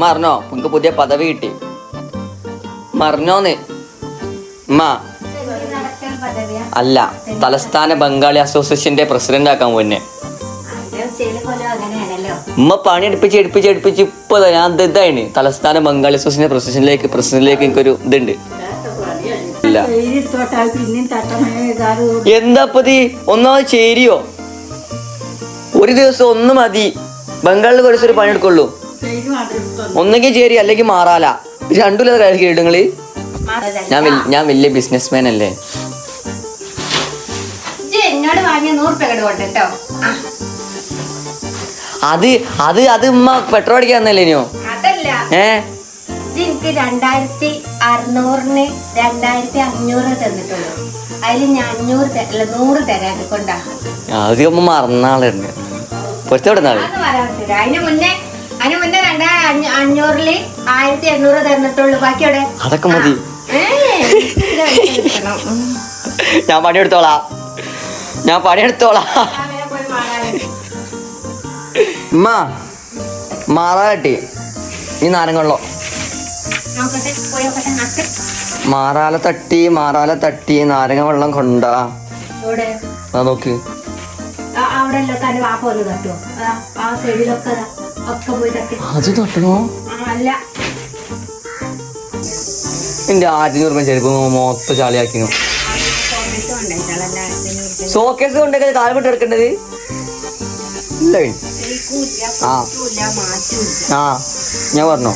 അറിഞ്ഞോ എനിക്ക് പുതിയ പദവി കിട്ടി മറിഞ്ഞോന്ന് അല്ല തലസ്ഥാന ബംഗാളി അസോസിയേഷന്റെ പ്രസിഡന്റ് ആക്കാൻ പോന്നെ എടുപ്പിച്ച് ഇപ്പൊ ഞാൻ ഇതായിന് തലസ്ഥാന ബംഗാളി അസോസിയേഷന്റെ പ്രസിഡന്റിലേക്ക് എനിക്കൊരു ഇതുണ്ട്. എന്താപ്പതി ഒന്നാമത് ചേരിയോ ഒരു ദിവസം ഒന്ന് മതി. ബംഗാളിൽ കുറച്ച് ഒരു പണിയെടുക്കുള്ളൂ. ഒന്നെങ്കിൽ ചേരി അല്ലെങ്കിൽ മാറാല. രണ്ടുമില്ലാതെ കഴിക്കും ഇടങ്ങള്. ഞാൻ വലിയ ബിസിനസ്മാൻ അല്ലേ. അത് അത് അത് ഉമ്മ പെട്രോൾ അടിക്കാൻ തന്നല്ലേനോ? എനിക്ക് 2600-ന് 2500 തന്നിട്ടുള്ളൂ. അതിൽ ഞാൻ 100 തരാൻ കൊണ്ടാ. അത് ഉമ്മ മറന്നാളുണ്ട്. അതിന് മുന്നേ 2500-ല് 1800 തന്നിട്ടുള്ളൂ. ബാക്കിയോടെ അതൊക്കെ മതി. ഞാൻ പണിയെടുത്തോളാം. ഉമ്മ മാറാലട്ടി ഈ നാരങ്ങ വെള്ളം മാറാല തട്ടി നാരങ്ങ വെള്ളം കൊണ്ടാ നോക്ക്. അത് തട്ടണോ? എന്റെ 600 രൂപ ചെരുപ്പ് മൊത്തം ചാളിയാക്കിനു. ഷോക്കേസ് കൊണ്ടൊക്കെ കാൽവിട്ട് എടുക്കേണ്ടത് ഇല്ല. ഞാൻ പറഞ്ഞോ